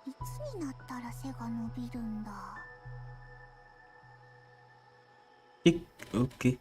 いつになったら背が伸びるんだ。oke.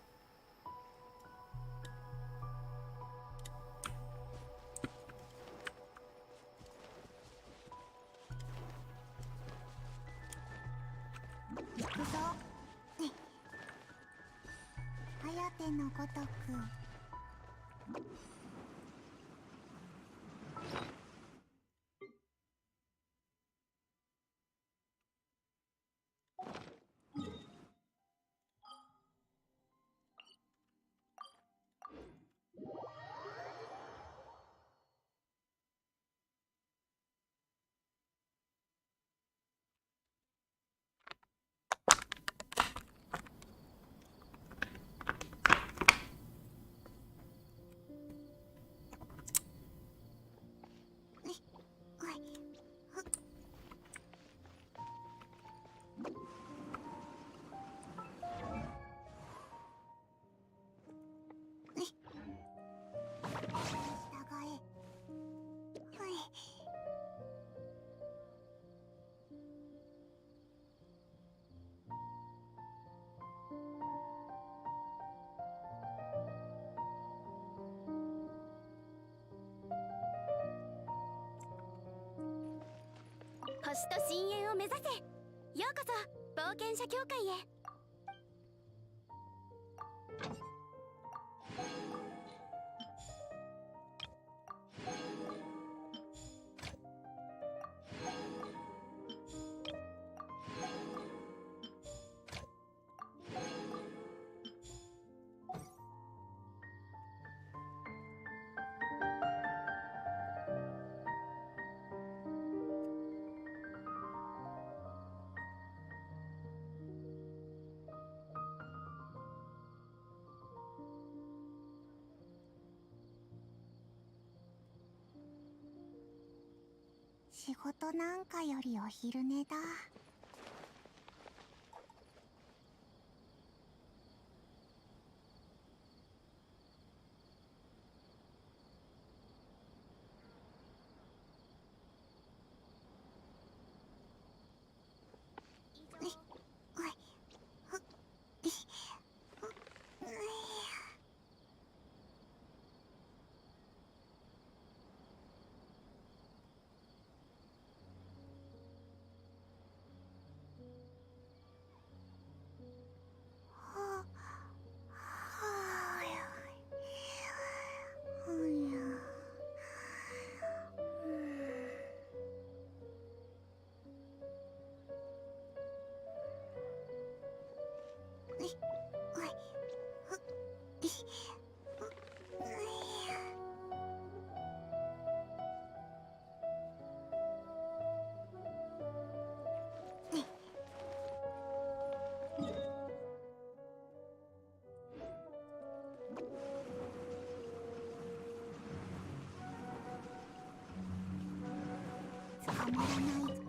星と深淵を目指せ。ようこそ冒険者協会へ。仕事なんかよりお昼寝だ。捕まらないぞ。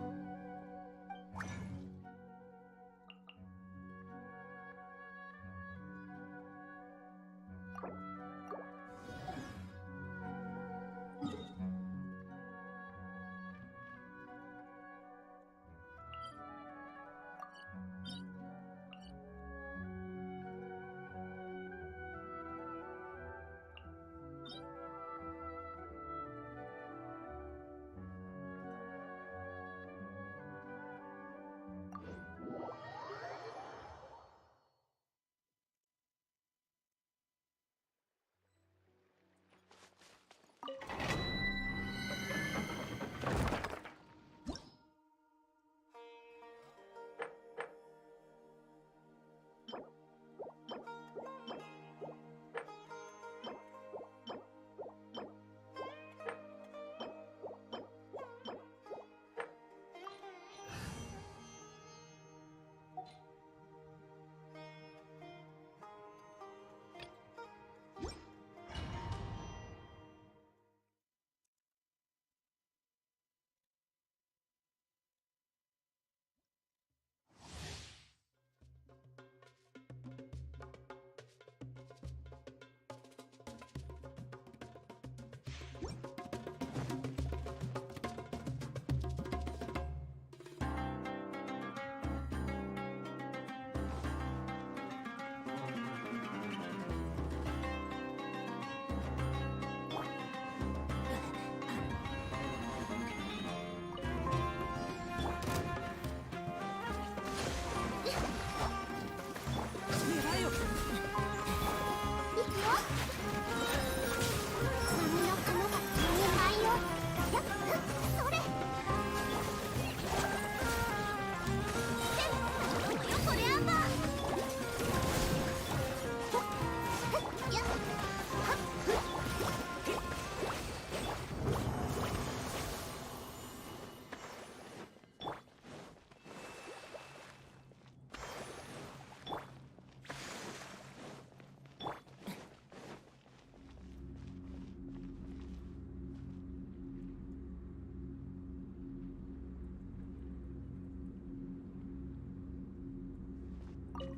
ご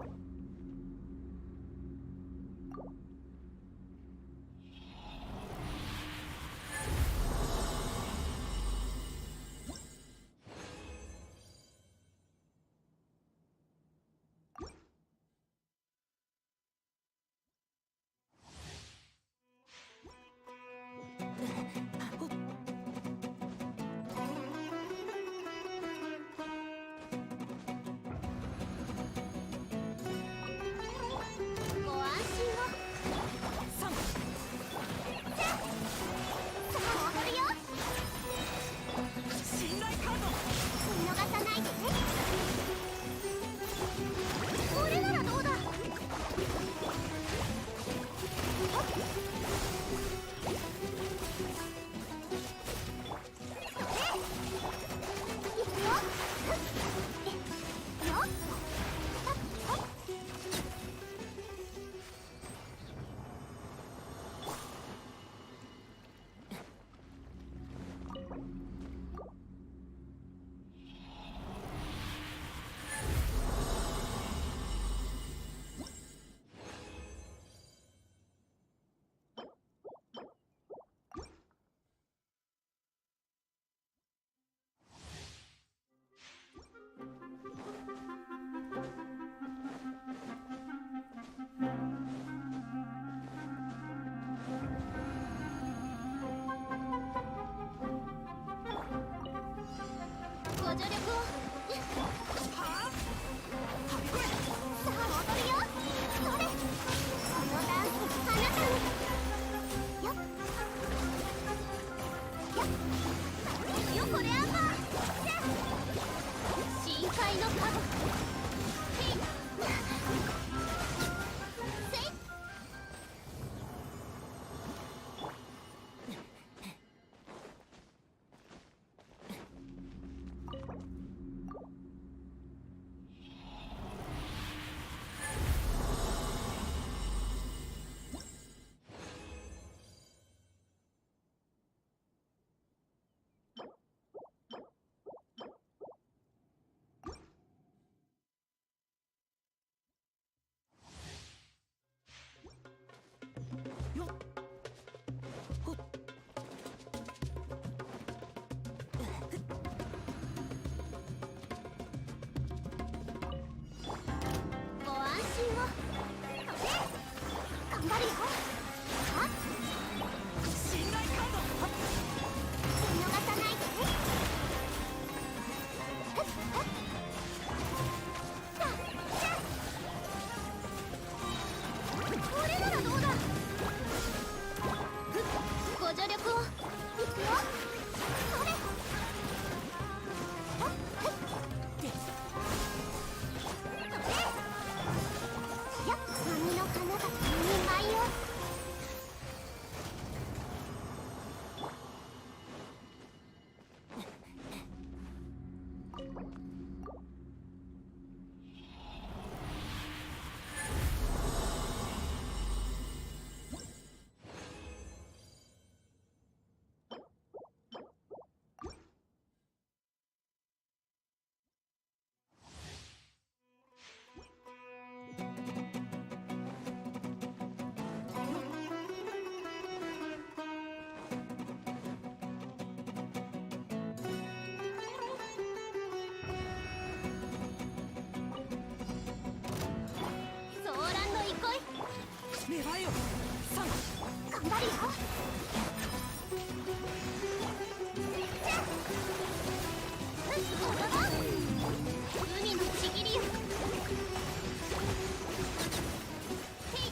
安心を。さあ踊るよ。信頼カード。見逃さないでね。これならどうだ。ご助力を。はあ。さあ踊るよ。それ。このダンスあなたに。よっ。よっ。よこれアンバー。深海のカゴ。へい。せい。よっ。ほっ。ご安心を。頑張るよ。はっ。信頼カード。見逃さないでね。ふっふっ。さあじゃあこれならどうだ。ふっご助力を。いくよ。それ。ほっふっ。やっ波の花が2枚を。ソーランの憩い。芽生えよ。3。頑張るよ。じゃあ踊ろう。海のちぎりよ。へい。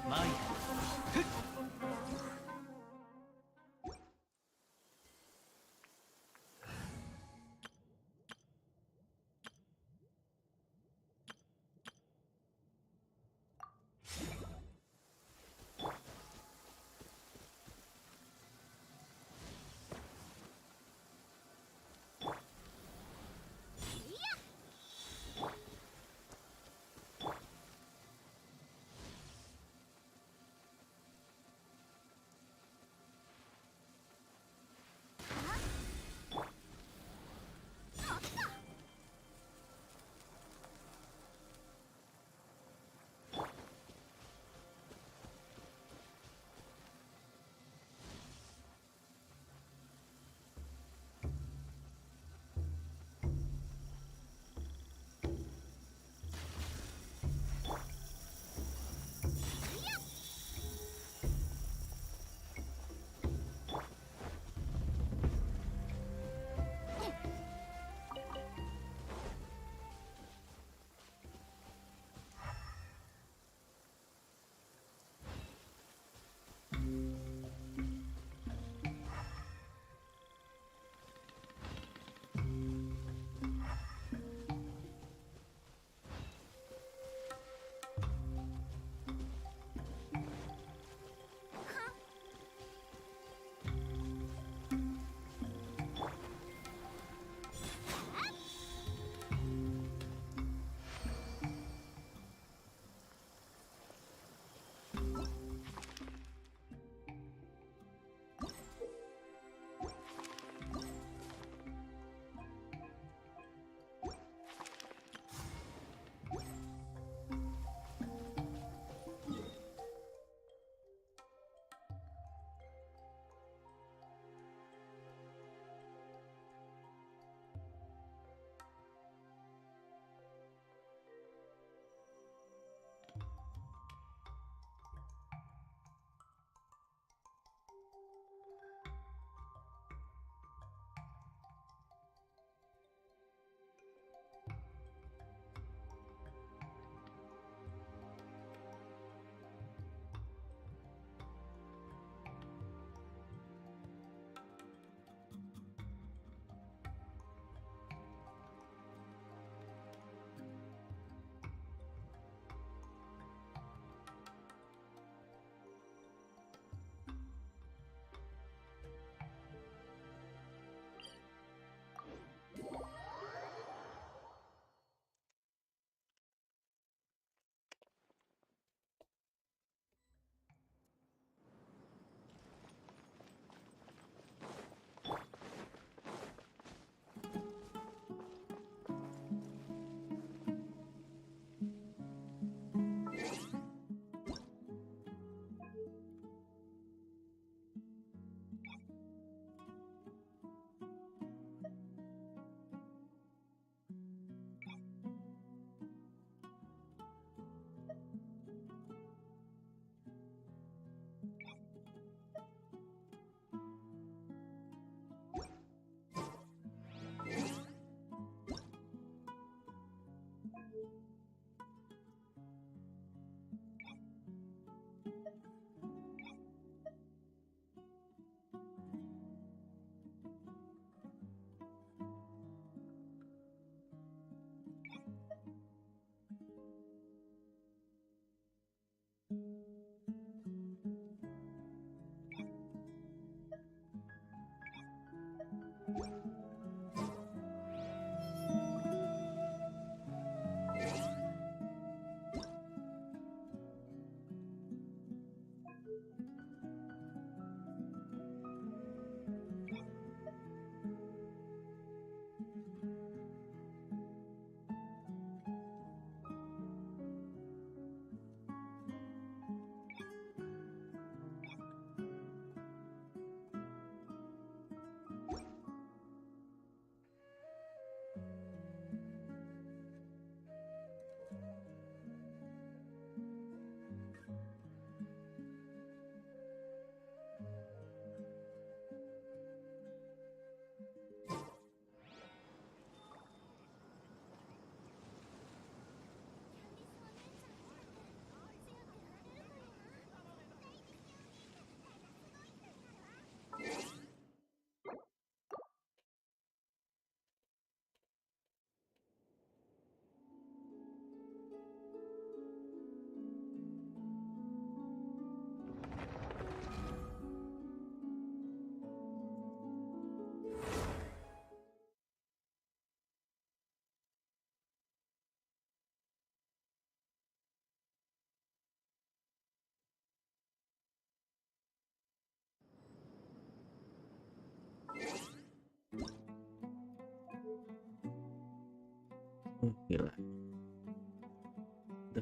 マイヤフッ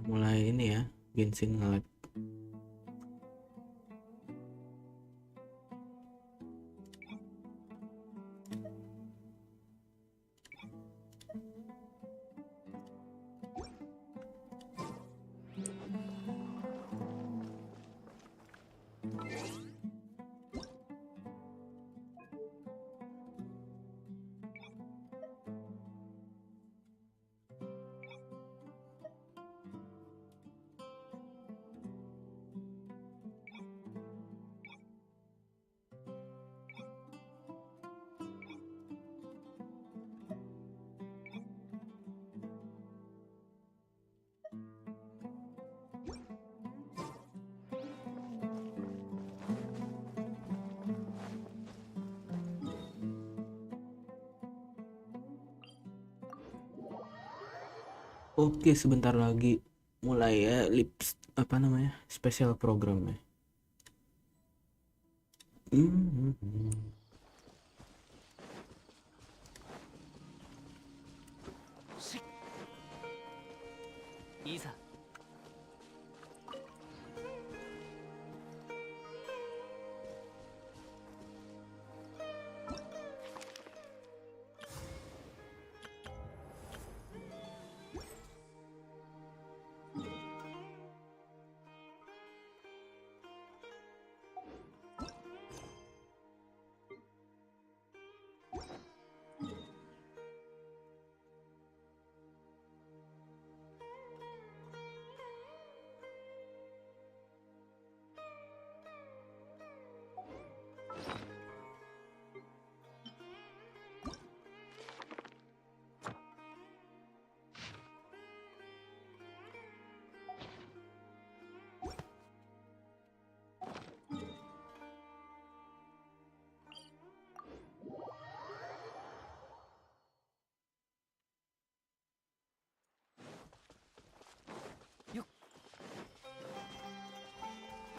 mulai ini ya, Genshin nge-lag. Oke, sebentar lagi mulai ya apa namanya? Special program ya. Hmm. いざ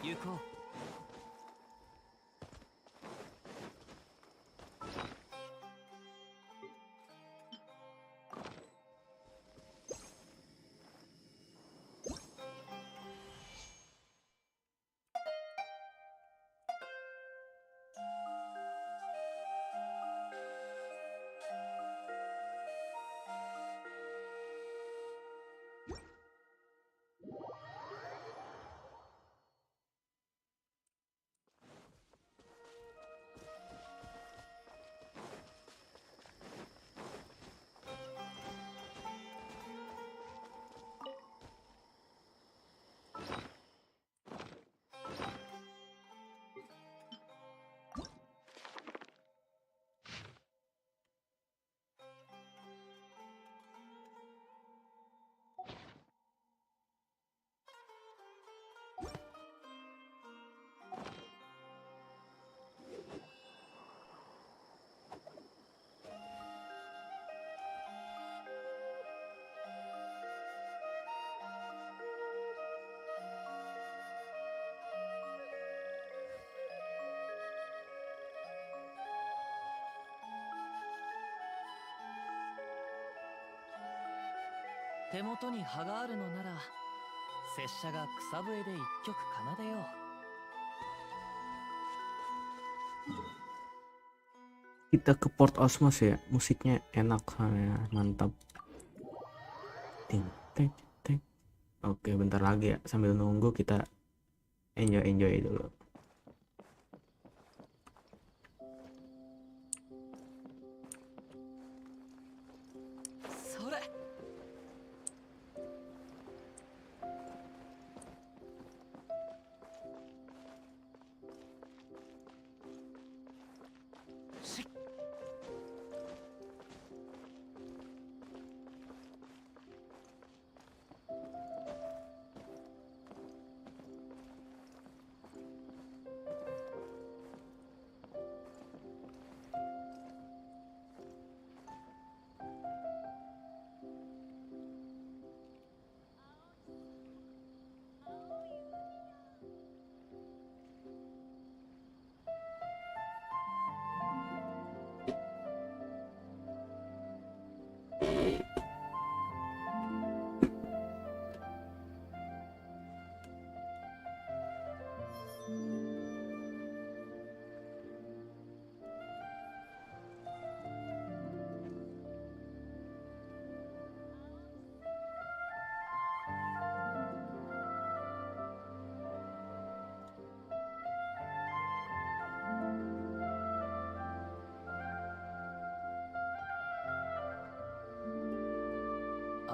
行こう。手元に葉があるのなら拙者が草笛で一曲奏でよう。 Kita ke Port Osmos ya, musiknya enak soalnya, mantap. Ting, ting, ting. Oke, bentar lagi ya, sambil nunggu kita enjoy dulu.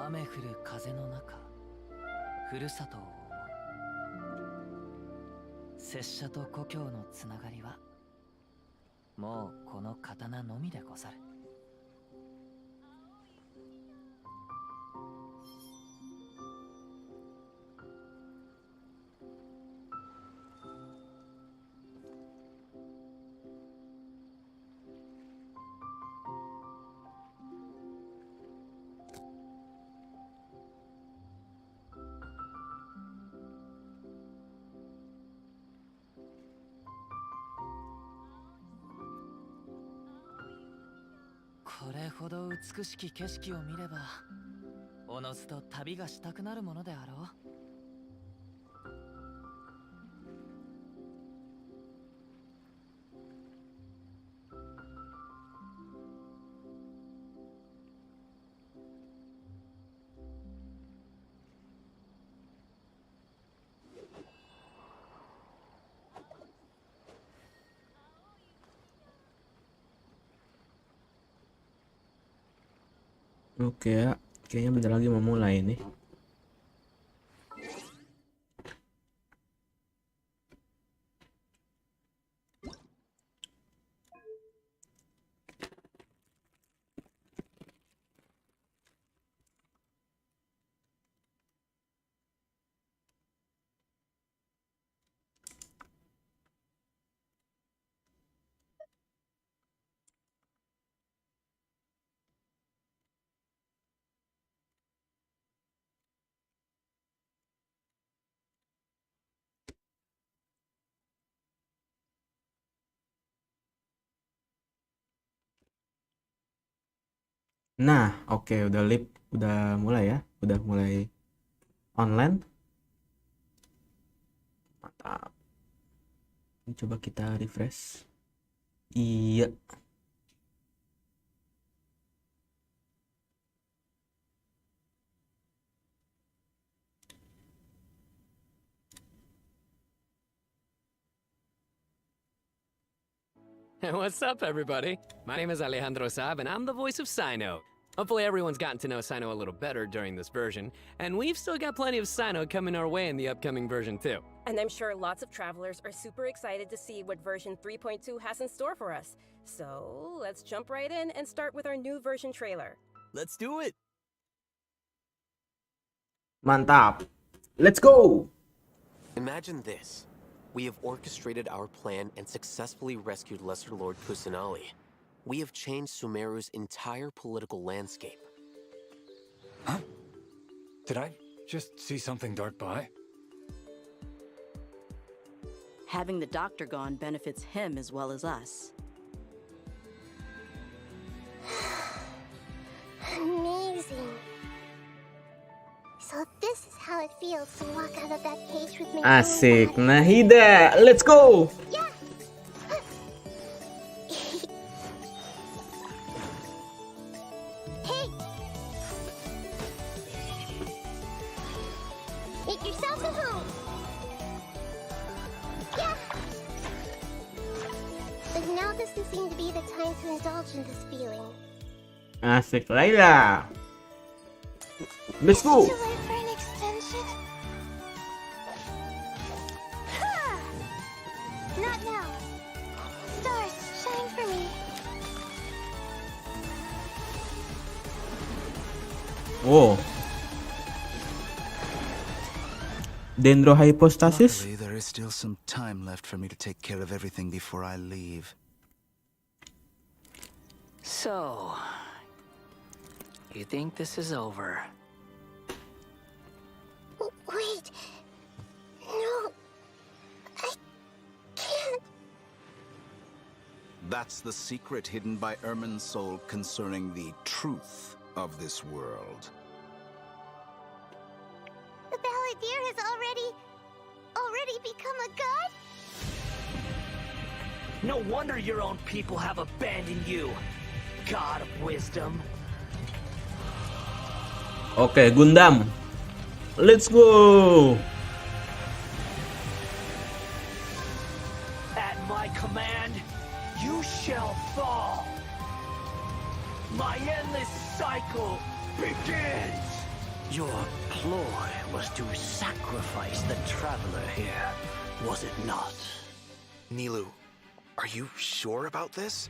雨降る風の中ふるさとを思う。拙者と故郷のつながりはもうこの刀のみでござる。これほど美しき景色を見ればおのずと旅がしたくなるものであろう。Oke ya, kayaknya bentar lagi mau mulai nih. Nah, oke, udah mulai ya, udah mulai online. Mantap. Ini coba kita refresh. Iya. What's up, everybody? My name is Alejandro Saab, and I'm the voice of Cyno. Hopefully everyone's gotten to know Cyno a little better during this version, and we've still got plenty of Cyno coming our way in the upcoming version too. And I'm sure lots of travelers are super excited to see what version 3.2 has in store for us. So let's jump right in and start with our new version trailer. Let's do it. Mantap. Let's go. Imagine this. We have orchestrated our plan and successfully rescued Lesser Lord Kusanali. We have changed Sumeru's entire political landscape. Huh? Did I just see something dart by? Having the doctor gone benefits him as well as us. Amazing. So this is how it feels to walk out of that cage with me. Asik, Nahida. Let's go. Yeah. Hey. Make yourself at home. Yeah. But now doesn't seem to be the time to indulge in this feeling. Asik, Laila. Let's go. Would you like for an extension? Ha! Not now. Stars, shine for me. Oh. Dendrohypostasis? Luckily, there is still some time left for me to take care of everything before I leave. So, you think this is over? Wait. No. I can't. That's the secret hidden by Ermin's soul concerning the truth of this world. The Balladeer has already become a god? No wonder your own people have abandoned you, God of Wisdom. Oke, Gundam. Let's go. At my command, you shall fall. My endless cycle begins. Your ploy was to sacrifice the traveler here, was it not? Nilu, are you sure about this?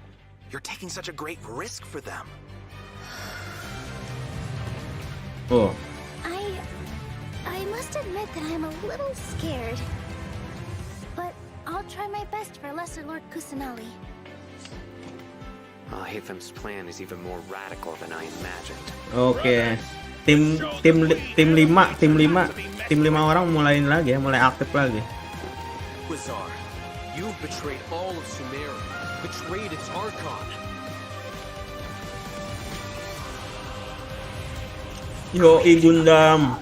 You're taking such a great risk for them. Oh, I must admit that I'm a little scared. But I'll try my best for Lesser Lord Kusanali. Hatham's plan is even more radical than I imagined. oke. Tim 5 orang mulai aktif lagi. Quasar, you've betrayed all of Sumeru, betrayed its Archon. Yoi Gundam.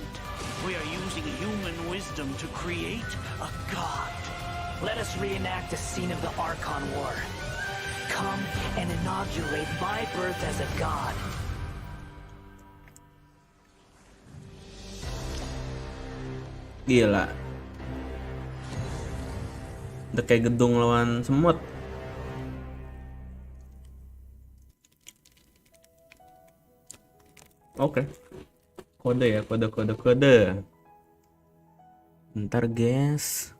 We are using human wisdom to create a god. Let us reenact the scene of the Archon War. Come and inaugurate my birth as a god. Gila. Udah kayak gedung lawan semut. Oke. Kode ya, kode. Bentar, guys.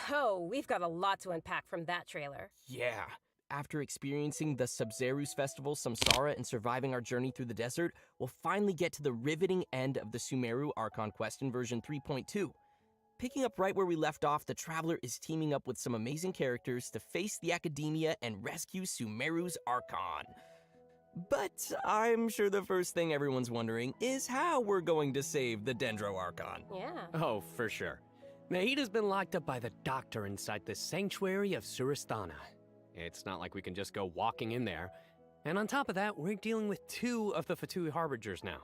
So, we've got a lot to unpack from that trailer. Yeah. After experiencing the Sub-Zerus Festival, Samsara, and surviving our journey through the desert, we'll finally get to the riveting end of the Sumeru Archon quest in version 3.2. Picking up right where we left off, the Traveler is teaming up with some amazing characters to face the Academia and rescue Sumeru's Archon. But I'm sure the first thing everyone's wondering is how we're going to save the Dendro Archon. Yeah. Oh, for sure. Nahida's been locked up by the doctor inside the sanctuary of Surasthana. It's not like we can just go walking in there. And on top of that, we're dealing with two of the Fatui Harbingers now.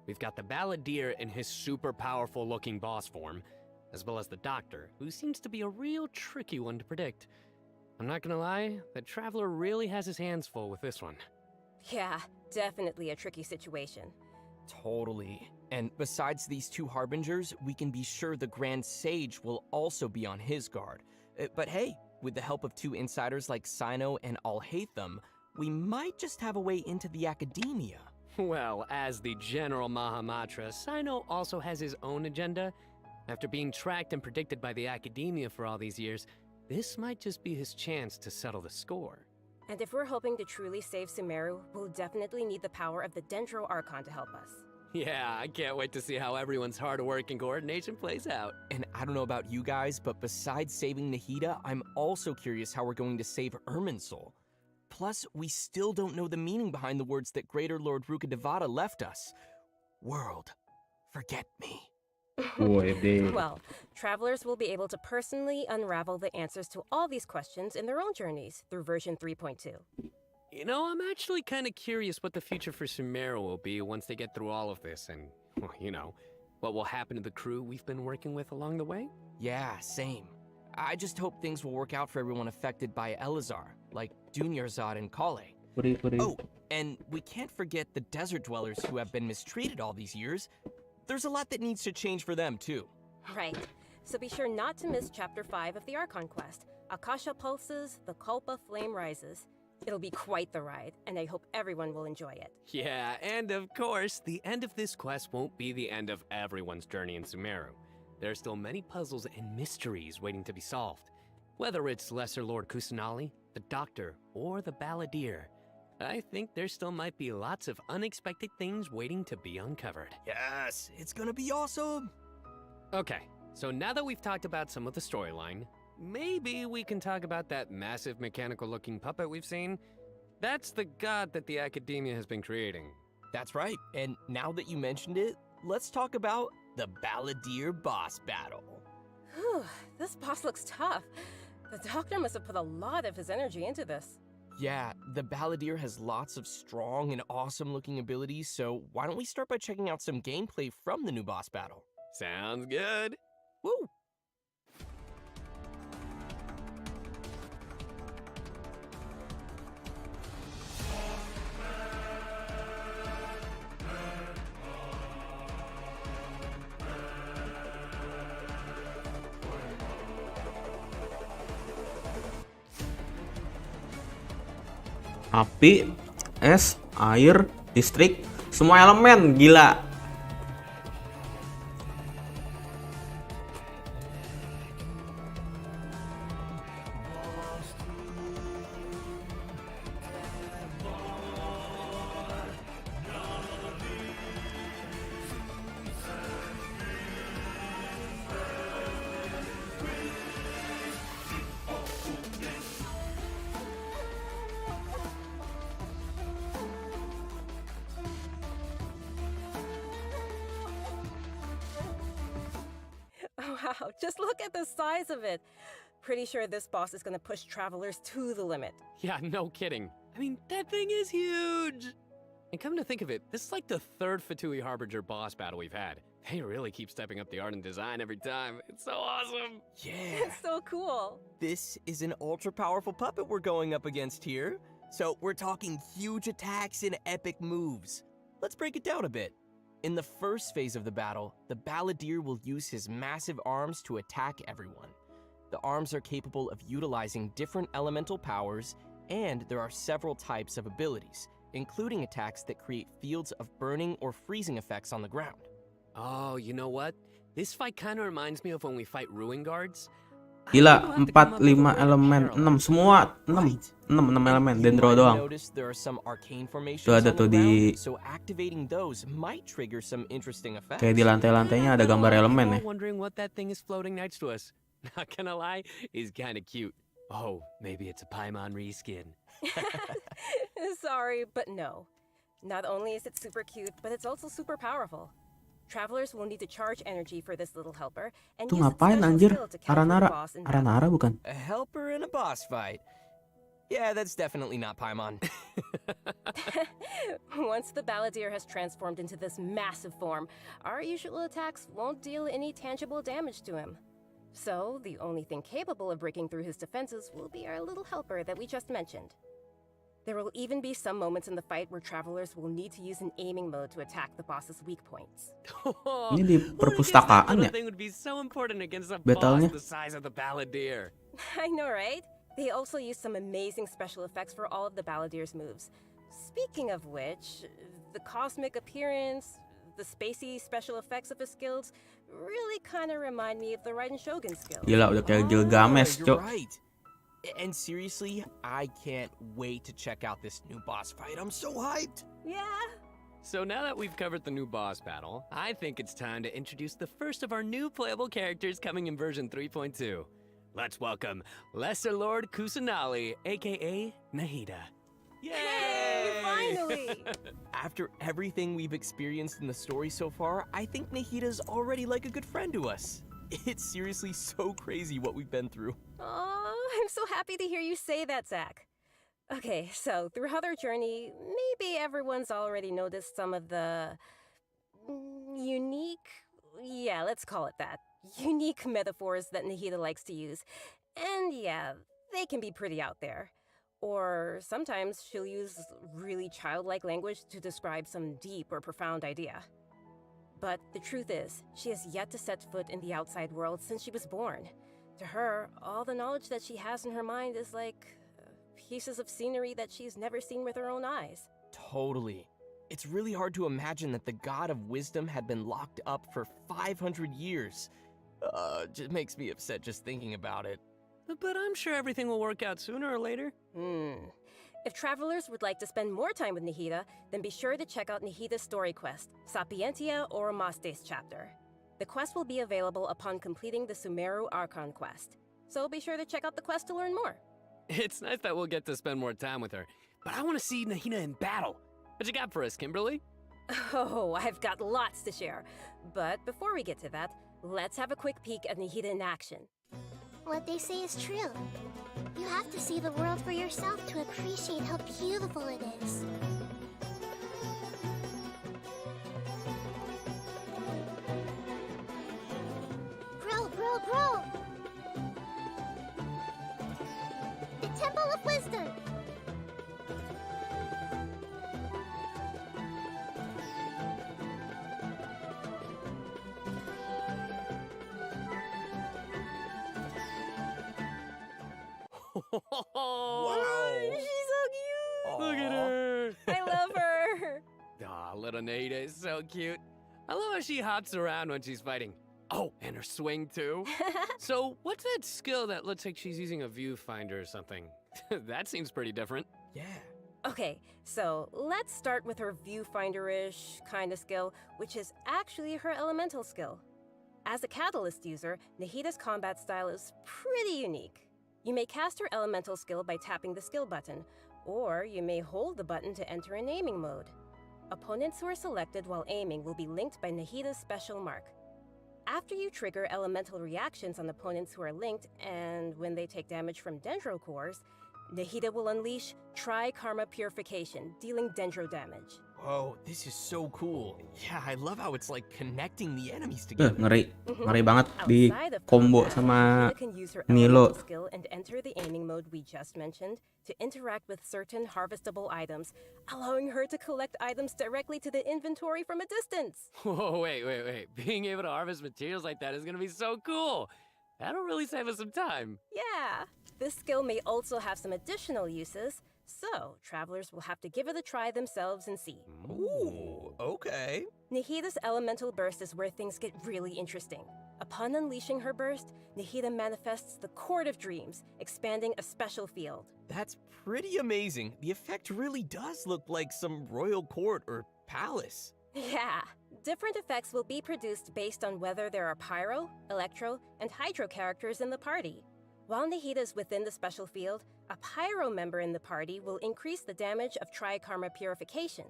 We've got the Balladeer in his super powerful looking boss form, as well as the doctor, who seems to be a real tricky one to predict. I'm not gonna lie, the Traveler really has his hands full with this one. Yeah, definitely a tricky situation. Totally. And besides these two Harbingers, we can be sure the Grand Sage will also be on his guard. But hey, with the help of two insiders like Sino and Alhaitham, we might just have a way into the Academia. Well, as the General Mahamatra, Sino also has his own agenda. After being tracked and predicted by the Academia for all these years, this might just be his chance to settle the score. And if we're hoping to truly save Sumeru, we'll definitely need the power of the Dendro Archon to help us. Yeah, I can't wait to see how everyone's hard work and coordination plays out. And I don't know about you guys, but besides saving Nahida, I'm also curious how we're going to save Irminsul. Plus, we still don't know the meaning behind the words that Greater Lord Rukkhadevata left us. World, forget me. Well, travelers will be able to personally unravel the answers to all these questions in their own journeys through version 3.2. You know, I'm actually kind of curious what the future for Sumeru will be once they get through all of this and, well, you know, what will happen to the crew we've been working with along the way. Yeah, same. I just hope things will work out for everyone affected by Elazar, like Dunyarzad and Kale. Oh, and we can't forget the desert dwellers who have been mistreated all these years. There's a lot that needs to change for them, too. Right. So be sure not to miss Chapter 5 of the Archon quest, Akasha Pulses, the Kulpa Flame Rises. It'll be quite the ride, and I hope everyone will enjoy it. Yeah, and of course, the end of this quest won't be the end of everyone's journey in Sumeru. There are still many puzzles and mysteries waiting to be solved. Whether it's Lesser Lord Kusanali, the Doctor, or the Balladeer, I think there still might be lots of unexpected things waiting to be uncovered. Yes, it's gonna be awesome! Okay, so now that we've talked about some of the storyline, maybe we can talk about that massive mechanical-looking puppet we've seen. That's the god that the academia has been creating. That's right. And now that you mentioned it, let's talk about the Balladeer boss battle. Whew, this boss looks tough. The doctor must have put a lot of his energy into this. Yeah, the Balladeer has lots of strong and awesome looking abilities, so why don't we start by checking out some gameplay from the new boss battle? Sounds good. Woo! Api, es, air, listrik, semua elemen, gila. Oh, wow, just look at the size of it. Pretty sure this boss is gonna push travelers to the limit. Yeah, no kidding. I mean, that thing is huge. And come to think of it, this is like the third Fatui Harbinger boss battle we've had. They really keep stepping up the art and design every time. It's so awesome. Yeah. It's so cool. This is an ultra powerful puppet we're going up against here. So we're talking huge attacks and epic moves. Let's break it down a bit. In the first phase of the battle, the Balladeer will use his massive arms to attack everyone. The arms are capable of utilizing different elemental powers, and there are several types of abilities, including attacks that create fields of burning or freezing effects on the ground. Oh, you know what? This fight kind of reminds me of when we fight Ruin Guards. Gila, 4, 5 elemen, 6 semua, 6 elemen, Dendro doang. Tuh ada tuh di kayak di lantai-lantainya ada gambar elemen ya. Wondering what that thing is floating next to us. Not gonna lie, is kind of cute. Oh, maybe it's a Paimon reskin. Sorry, but no. Not only is it super cute, but it's also super powerful. Travelers will need to charge energy for this little helper and Tuh use its ngapain special anjir? skill to counter the Aranara, boss in battle. Aranara bukan? A helper in a boss fight. Yeah, that's definitely not Paimon. Once the Balladeer has transformed into this massive form, our usual attacks won't deal any tangible damage to him. So, the only thing capable of breaking through his defenses will be our little helper that we just mentioned. There will even be some moments in the fight where travelers will need to use an aiming mode to attack the boss's weak points. Ini di perpustakaan ya? Thing would be so important against a Battle-nya. boss the size of the Balladeer. I know, right? They also use some amazing special effects for all of the Balladeer's moves. Speaking of which, the cosmic appearance, the spacey special effects of his skills really kind of remind me of the Raiden Shogun skills. Gila, udah kayak Gilgamesh, You're cok. right. And seriously, I can't wait to check out this new boss fight. I'm so hyped. Yeah. So now that we've covered the new boss battle, I think it's time to introduce the first of our new playable characters coming in version 3.2. Let's welcome Lesser Lord Kusanali, aka Nahida. Yay! Finally! After everything we've experienced in the story so far, I think Nahida's already like a good friend to us. It's seriously so crazy what we've been through. Oh, I'm so happy to hear you say that, Zach. Okay, so throughout our journey, maybe everyone's already noticed some of the yeah, let's call it that, unique metaphors that Nahida likes to use. And yeah, they can be pretty out there. Or sometimes she'll use really childlike language to describe some deep or profound idea. But the truth is, she has yet to set foot in the outside world since she was born. To her, all the knowledge that she has in her mind is like pieces of scenery that she's never seen with her own eyes. Totally. It's really hard to imagine that the god of wisdom had been locked up for 500 years. Just makes me upset just thinking about it. But I'm sure everything will work out sooner or later. If travelers would like to spend more time with Nahida, then be sure to check out Nahida's story quest, Sapientia Oromastes chapter. The quest will be available upon completing the Sumeru Archon quest. So be sure to check out the quest to learn more. It's nice that we'll get to spend more time with her. but I want to see Nahida in battle. What you got for us, Kimberly? Oh, I've got lots to share. But before we get to that, let's have a quick peek at Nahida in action. What they say is true. You have to see the world for yourself to appreciate how beautiful it is. Bro! The Temple of Wisdom! Wow! She's so cute! Look at her! I love her! Aw, little Nahida is so cute. I love how she hops around when she's fighting. Oh, and her swing too. So, what's that skill that looks like she's using a viewfinder or something? That seems pretty different. Yeah. Okay, so let's start with her viewfinder-ish kind of skill, which is actually her elemental skill. As a Catalyst user, Nahida's combat style is pretty unique. You may cast her elemental skill by tapping the skill button, or you may hold the button to enter in aiming mode. Opponents who are selected while aiming will be linked by Nahida's special mark. After you trigger elemental reactions on opponents who are linked, and when they take damage from Dendro cores, Nahida will unleash Tri-Karma Purification, dealing Dendro damage. Whoa, this is so cool. Yeah, I love how it's like connecting the enemies together. Ngeri banget di combo sama Nahida can use her Nilo. elemental skill and enter the aiming mode we just mentioned to interact with certain harvestable items, allowing her to collect items directly to the inventory from a distance. Whoa, wait. Being able to harvest materials like that is gonna be so cool. That'll really save us some time. Yeah, this skill may also have some additional uses, so travelers will have to give it a try themselves and see. Ooh, okay. Nahida's elemental burst is where things get really interesting. Upon unleashing her burst, Nahida manifests the Court of Dreams, expanding a special field. That's pretty amazing. The effect really does look like some royal court or palace. Yeah, different effects will be produced based on whether there are Pyro, Electro, and Hydro characters in the party. While Nahida is within the special field, a Pyro member in the party will increase the damage of Tri-Karma Purification.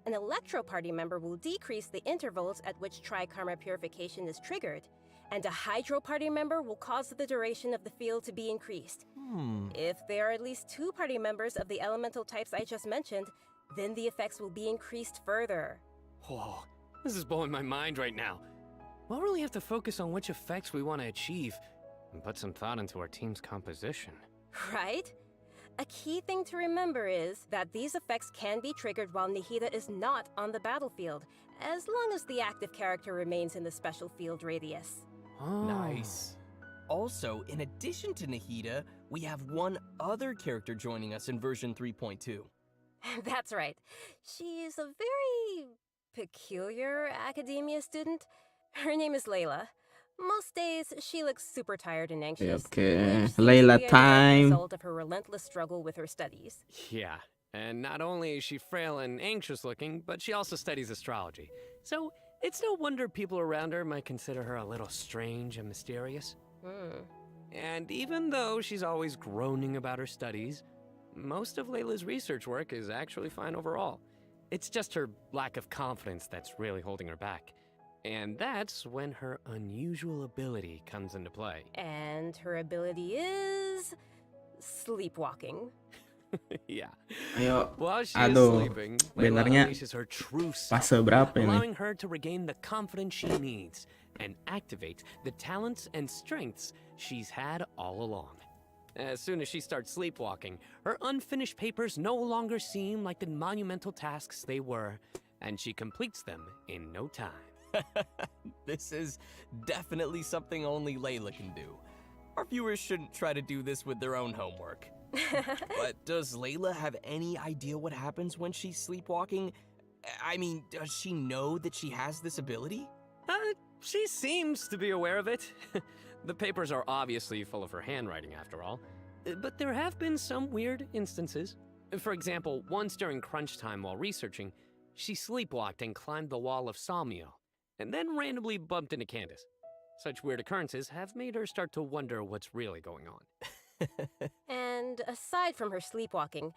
An Electro party member will decrease the intervals at which Tri-Karma Purification is triggered, and a Hydro party member will cause the duration of the field to be increased. If there are at least 2 party members of the elemental types I just mentioned, then the effects will be increased further. Whoa, this is blowing my mind right now. We'll really have to focus on which effects we want to achieve and put some thought into our team's composition. Right? A key thing to remember is that these effects can be triggered while Nahida is not on the battlefield, as long as the active character remains in the special field radius. Oh. Nice. Also, in addition to Nahida, we have one other character joining us in version 3.2. That's right. She's a very peculiar academia student. Her name is Layla. Most days, she looks super tired and anxious. Okay, which seems Layla to be a direct time. result of her relentless struggle with her studies. Yeah, and not only is she frail and anxious looking, but she also studies astrology. So it's no wonder people around her might consider her a little strange and mysterious. And even though she's always groaning about her studies, most of Layla's research work is actually fine overall. It's just her lack of confidence that's really holding her back. And that's when her unusual ability comes into play. And her ability is sleepwalking. Yeah. Ayo, While she aduh, is sleeping, Layla sebenarnya unleashes her true fase self, berapa allowing ini? her to regain the confidence she needs and activate the talents and strengths she's had all along. As soon as she starts sleepwalking, her unfinished papers no longer seem like the monumental tasks they were, and she completes them in no time. This is definitely something only Layla can do. Our viewers shouldn't try to do this with their own homework. But does Layla have any idea what happens when she's sleepwalking? I mean, does she know that she has this ability? She seems to be aware of it. The papers are obviously full of her handwriting, after all. But there have been some weird instances. For example, once during crunch time while researching, she sleepwalked and climbed the wall of Salmio, and then randomly bumped into Candace. Such weird occurrences have made her start to wonder what's really going on. And aside from her sleepwalking,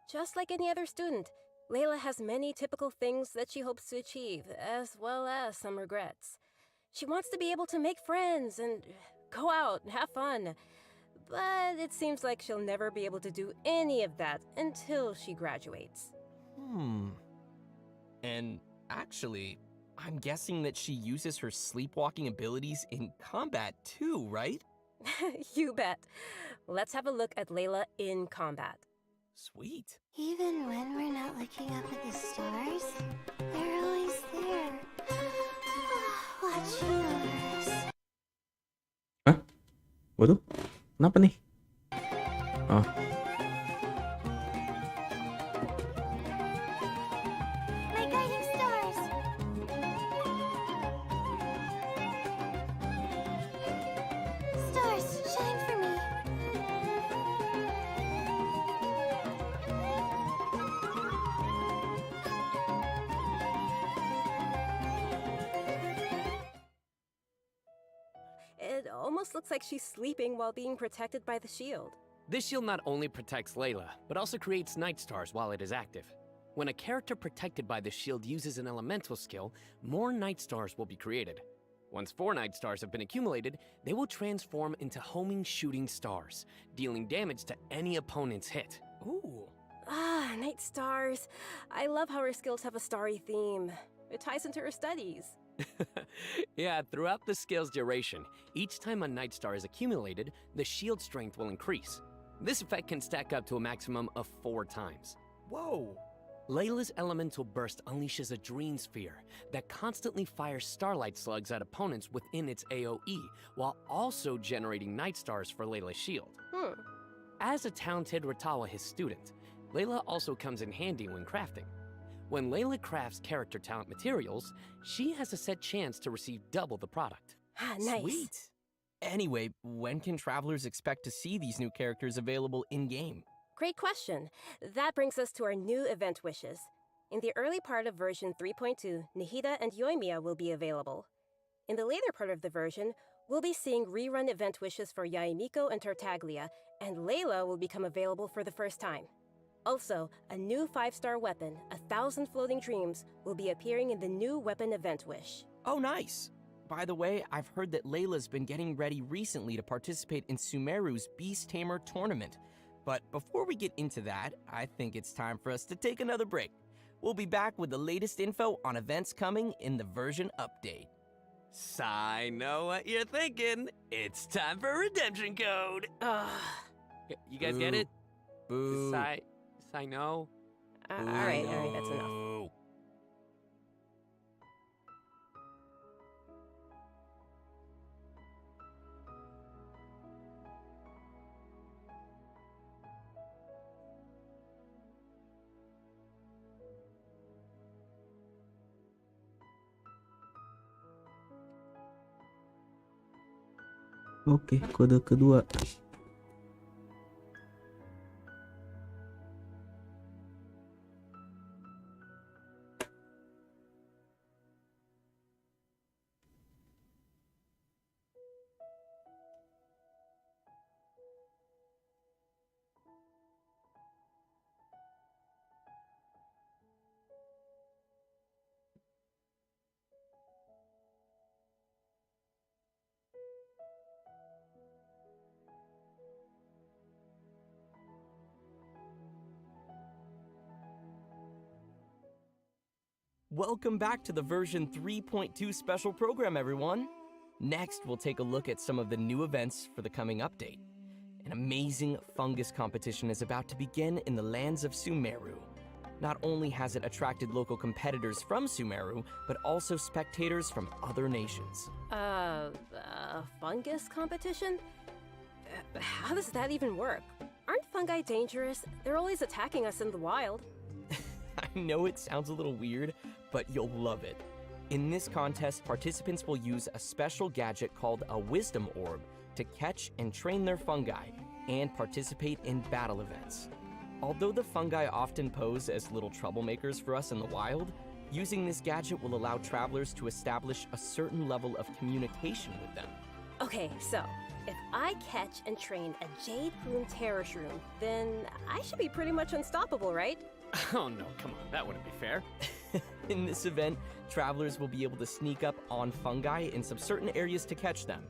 Just like any other student, Layla has many typical things that she hopes to achieve, as well as some regrets. She wants to be able to make friends and go out and have fun. But it seems like she'll never be able to do any of that until she graduates. And actually, I'm guessing that she uses her sleepwalking abilities in combat too, right? You bet. Let's have a look at Layla in combat. Sweet. Even when we're not looking up at the stars, they're always there. Watching over us. Hah? Waduh, kenapa nih? Oh, My guiding stars. Stars, shine for me. It almost looks like she's sleeping while being protected by the shield. This shield not only protects Layla, but also creates night stars while it is active. When a character protected by the shield uses an elemental skill, more night stars will be created. Once 4 night stars have been accumulated, they will transform into homing shooting stars, dealing damage to any opponent's hit. Ooh. Ah, night stars. I love how her skills have a starry theme. It ties into her studies. Yeah, throughout the skill's duration, each time a night star is accumulated, the shield strength will increase. This effect can stack up to a maximum of 4 times. Whoa. Layla's elemental burst unleashes a dream sphere that constantly fires starlight slugs at opponents within its AoE, while also generating night stars for Layla's shield. As a talented Ratawa his student, Layla also comes in handy when crafting. When Layla crafts character talent materials, she has a set chance to receive double the product. Ah, nice. Sweet. Anyway, when can travelers expect to see these new characters available in-game? Great question. That brings us to our new event wishes. In the early part of version 3.2, Nihida and Yoimiya will be available. In the later part of the version, we'll be seeing rerun event wishes for Yaemiko and Tartaglia, and Layla will become available for the first time. Also, a new 5-star weapon, 1,000 Floating Dreams, will be appearing in the new weapon event wish. Oh, nice. By the way, I've heard that Layla's been getting ready recently to participate in Sumeru's Beast Tamer tournament. But before we get into that, I think it's time for us to take another break. We'll be back with the latest info on events coming in the version update. I know what you're thinking. It's time for redemption code. You guys get it? Boo. I know. All right, that's enough. Boo. oke, kode kedua. Welcome back to the version 3.2 special program, everyone. Next, we'll take a look at some of the new events for the coming update. An amazing fungus competition is about to begin in the lands of Sumeru. Not only has it attracted local competitors from Sumeru, but also spectators from other nations. Fungus competition? How does that even work? Aren't fungi dangerous? They're always attacking us in the wild. I know it sounds a little weird, but you'll love it. In this contest, participants will use a special gadget called a Wisdom Orb to catch and train their fungi and participate in battle events. Although the fungi often pose as little troublemakers for us in the wild, using this gadget will allow travelers to establish a certain level of communication with them. Okay, so If I catch and train a Jade Plume Terror Shroom, then I should be pretty much unstoppable, right? Oh no, come on, that wouldn't be fair. In this event, travelers will be able to sneak up on fungi in some certain areas to catch them.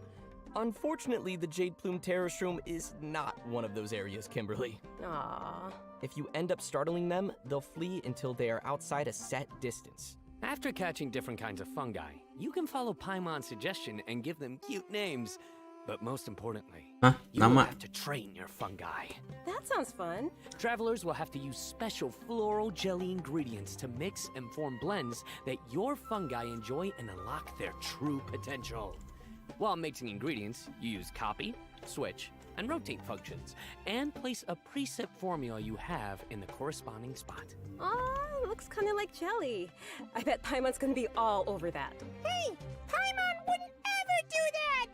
Unfortunately, the Jade Plume Terror Shroom is not one of those areas, Kimberly. Aww. If you end up startling them, they'll flee until they are outside a set distance. After catching different kinds of fungi, you can follow Paimon's suggestion and give them cute names. But most importantly, you will have to train your fungi. That sounds fun. Travelers will have to use special floral jelly ingredients to mix and form blends that your fungi enjoy and unlock their true potential. While mixing ingredients, you use copy, switch, and rotate functions, and place a preset formula you have in the corresponding spot. Aw, looks kind of like jelly. I bet Paimon's gonna be all over that. Hey, Paimon wouldn't ever do that!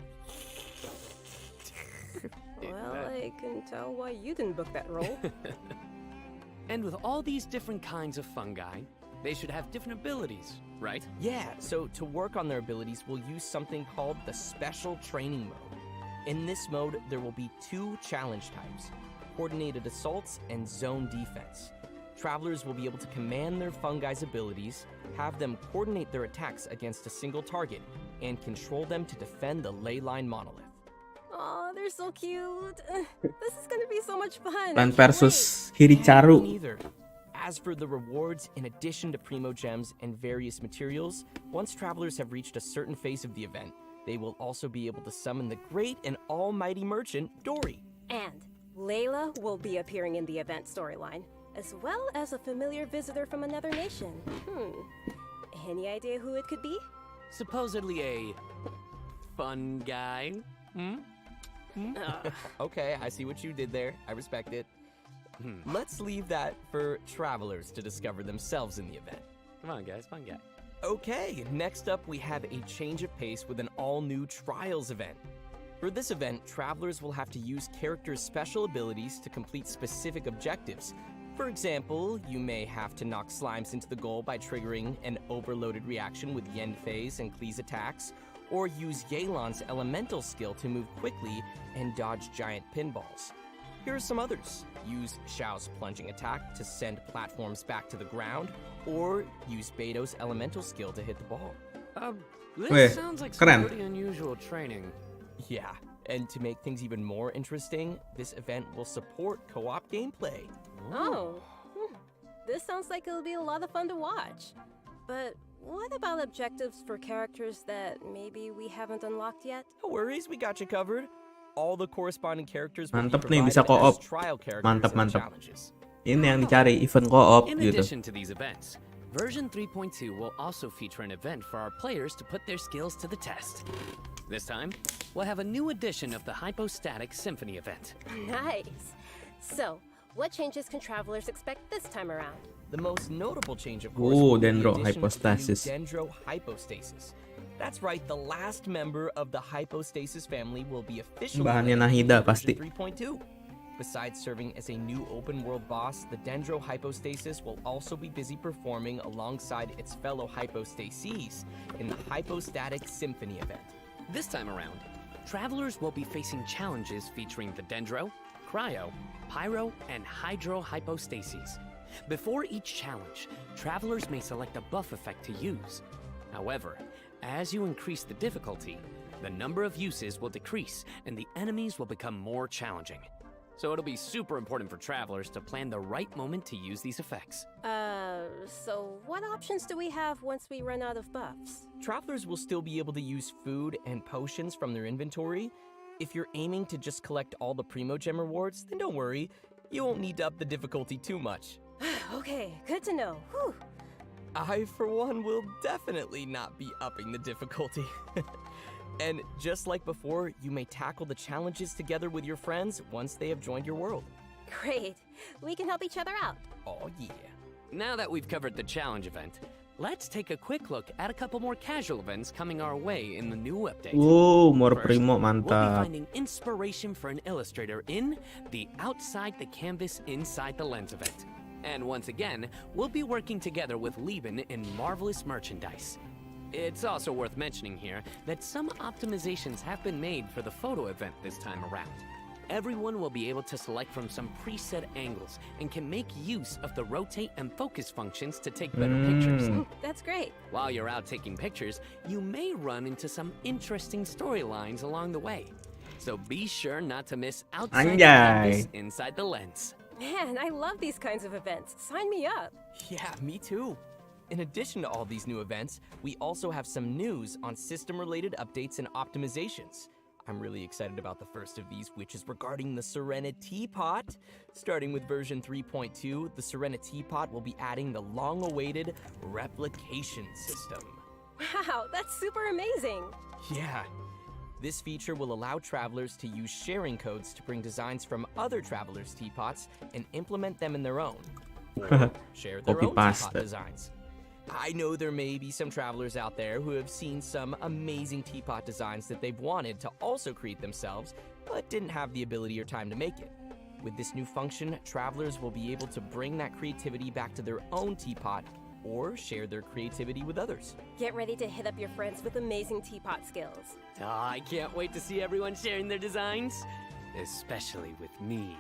Well, I can tell why you didn't book that role. And with all these different kinds of fungi, they should have different abilities, right? Yeah, so to work on their abilities, we'll use something called the Special Training Mode. In this mode, there will be 2 challenge types, Coordinated Assaults and Zone Defense. Travelers will be able to command their fungi's abilities, have them coordinate their attacks against a single target, and control them to defend the ley line monolith. Aw, they're so cute. This is gonna be so much fun. Plan versus Hiricharu. Neither. As for the rewards, in addition to Primo Gems and various materials, once travelers have reached a certain phase of the event, they will also be able to summon the great and almighty merchant, Dory. And Layla will be appearing in the event storyline, as well as a familiar visitor from another nation. Any idea who it could be? Supposedly a fun guy. Okay, I see what you did there. I respect it. Let's leave that for travelers to discover themselves in the event. Come on, guys, fun guy. Okay, next up we have a change of pace with an all-new Trials event. For this event, travelers will have to use characters' special abilities to complete specific objectives. For example, you may have to knock slimes into the goal by triggering an overloaded reaction with Yen Phase and Klee's attacks, or use Yelan's elemental skill to move quickly and dodge giant pinballs. Here are some others. Use Xiao's plunging attack to send platforms back to the ground, or use Beto's elemental skill to hit the ball. This sounds like some pretty unusual training. Yeah, and to make things even more interesting, this event will support co-op gameplay. Oh, this sounds like it'll be a lot of fun to watch. But what about objectives for characters that maybe we haven't unlocked yet? No worries, we got you covered. All the corresponding characters will Mantap be nih, bisa provided as co-op. trial characters Mantap, in the mantap. challenges. Ini yang dicari, event co-op In gitu. addition to these events, version 3.2 will also feature an event for our players to put their skills to the test. This time, we'll have a new edition of the Hypostatic Symphony event. Nice. So, what changes can travelers expect this time around? The most notable change, of course, Oh, will be the Dendro addition of the new Hypostasis. Dendro Hypostasis. That's right, the last member of the Hypostasis family will be officially Bahannya released Nahida in pasti. version 3.2. Besides serving as a new open-world boss, the Dendro Hypostasis will also be busy performing alongside its fellow Hypostases in the Hypostatic Symphony event. This time around, travelers will be facing challenges featuring the Dendro, Cryo, Pyro, and Hydro Hypostases. Before each challenge, travelers may select a buff effect to use. However, as you increase the difficulty, the number of uses will decrease and the enemies will become more challenging. So it'll be super important for travelers to plan the right moment to use these effects. So what options do we have once we run out of buffs? Travelers will still be able to use food and potions from their inventory. If you're aiming to just collect all the Primo Gem rewards, then don't worry, you won't need to up the difficulty too much. Okay, good to know. Whew. I, for one, will definitely not be upping the difficulty. And just like before, you may tackle the challenges together with your friends once they have joined your world. Great. We can help each other out. Oh yeah. Now that we've covered the challenge event, let's take a quick look at a couple more casual events coming our way in the new update. Wow, more First, Primo, we'll be mantap. finding inspiration for an illustrator in the Outside the Canvas Inside the Lens event. And once again, we'll be working together with Lieben in Marvelous Merchandise. It's also worth mentioning here that some optimizations have been made for the photo event this time around. Everyone will be able to select from some preset angles and can make use of the rotate and focus functions to take better pictures. That's great. While you're out taking pictures, you may run into some interesting storylines along the way. So be sure not to miss outside the canvas, inside the lens. Man, I love these kinds of events. Sign me up. Yeah, me too. In addition to all these new events, we also have some news on system-related updates and optimizations. I'm really excited about the first of these, which is regarding the Serena Teapot. Starting with version 3.2, the Serena Teapot will be adding the long-awaited replication system. Wow, that's super amazing. Yeah. This feature will allow travelers to use sharing codes to bring designs from other travelers' teapots and implement them in their own, or share their own teapot designs. I know there may be some travelers out there who have seen some amazing teapot designs that they've wanted to also create themselves, but didn't have the ability or time to make it. With this new function, travelers will be able to bring that creativity back to their own teapot or share their creativity with others. Get ready to hit up your friends with amazing teapot skills. Oh, I can't wait to see everyone sharing their designs, especially with me.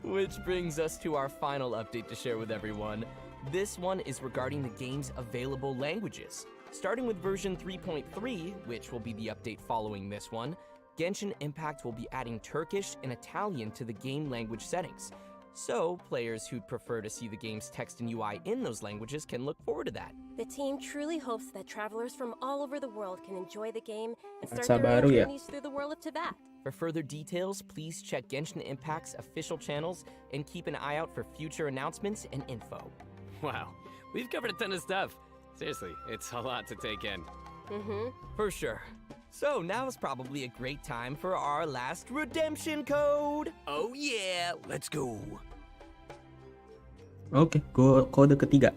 Which brings us to our final update to share with everyone. This one is regarding the game's available languages. Starting with version 3.3, which will be the update following this one, Genshin Impact will be adding Turkish and Italian to the game language settings. So, players who'd prefer to see the game's text and UI in those languages can look forward to that. The team truly hopes that travelers from all over the world can enjoy the game and start their own journeys through the world of Tibet. For further details, please check Genshin Impact's official channels and keep an eye out for future announcements and info. Wow, we've covered a ton of stuff. Seriously, it's a lot to take in. For sure. So now is probably a great time for our last redemption code. Oh yeah, let's go. Oke, kode ketiga.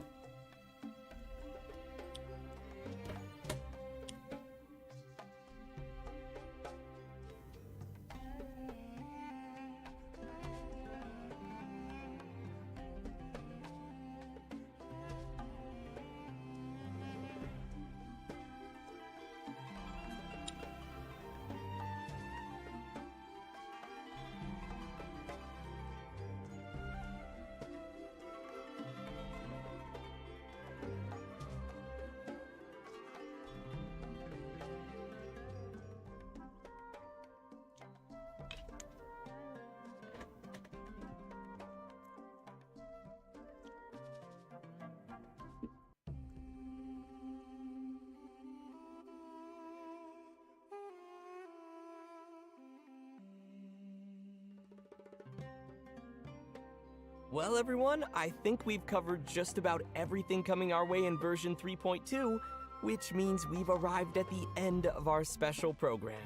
Well, everyone, I think we've covered just about everything coming our way in version 3.2, which means we've arrived at the end of our special program.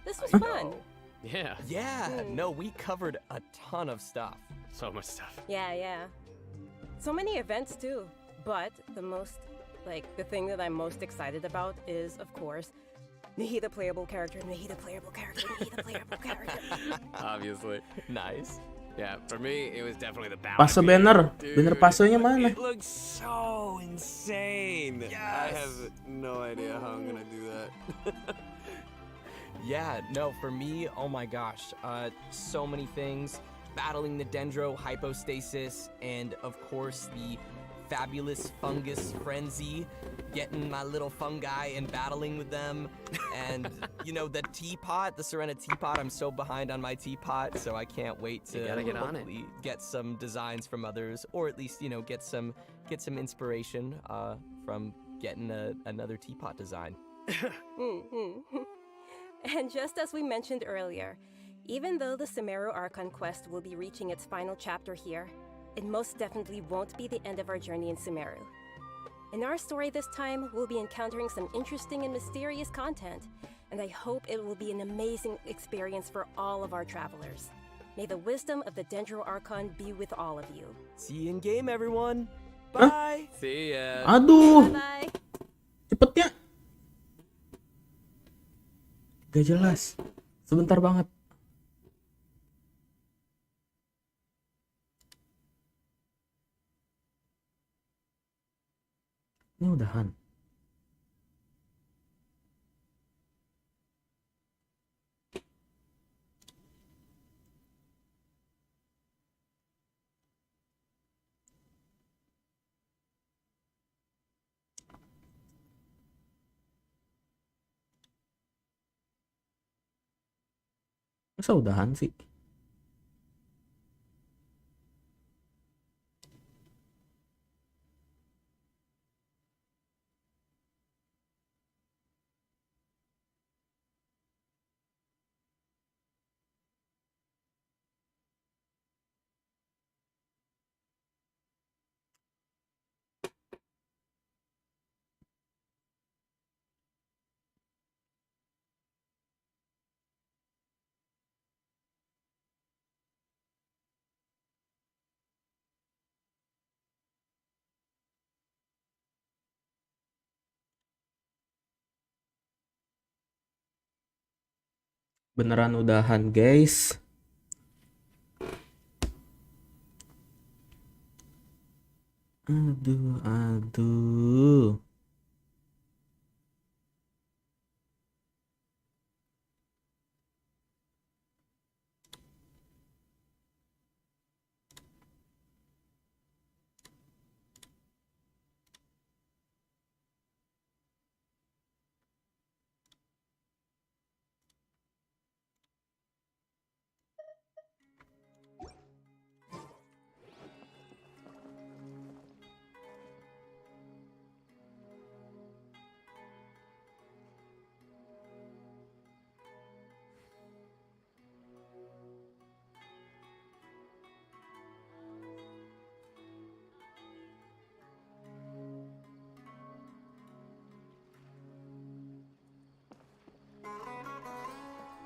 This was fun. Yeah. No, we covered a ton of stuff. So much stuff. Yeah. So many events too. But the thing that I'm most excited about is, of course, Nahi the playable character, Nahi the playable character, Nahi the playable character. Obviously. Nice. Yeah, for me, it was definitely the balance. Paso banner. Banner pasonya mana? It looks so insane. Yes. I have no idea how I'm gonna do that. Yeah, no, for me, oh my gosh, so many things. Battling the Dendro hypostasis, and of course the fabulous fungus frenzy, getting my little fungi and battling with them, and the teapot, the Serena Teapot. I'm so behind on my teapot, so I can't wait to get some designs from others, or at least get some inspiration from getting another teapot design. And just as we mentioned earlier, even though the Sumeru Archon quest will be reaching its final chapter here, it most definitely won't be the end of our journey in Sumeru. In our story this time, we'll be encountering some interesting and mysterious content, and I hope it will be an amazing experience for all of our travelers. May the wisdom of the Dendro Archon be with all of you. See you in game, everyone. Bye. See ya. Aduh. Bye. Cepetnya. Gak jelas. Sebentar banget. Ini udahan. Masa udahan sih? Beneran udahan guys. Aduh.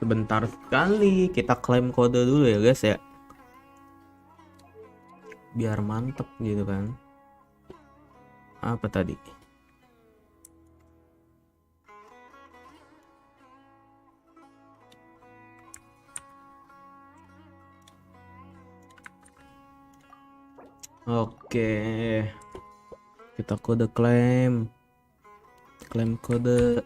Sebentar sekali, kita klaim kode dulu ya guys ya. Biar mantep gitu kan. Apa tadi? Oke. Kita kode klaim. Klaim kode.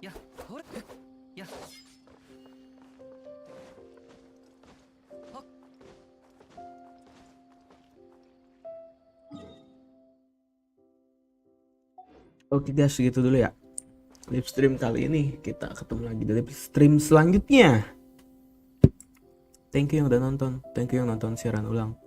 Ya, hore. Ya. Oke guys, segitu dulu ya live stream kali ini. Kita ketemu lagi di live stream selanjutnya. Thank you yang udah nonton, thank you yang nonton siaran ulang.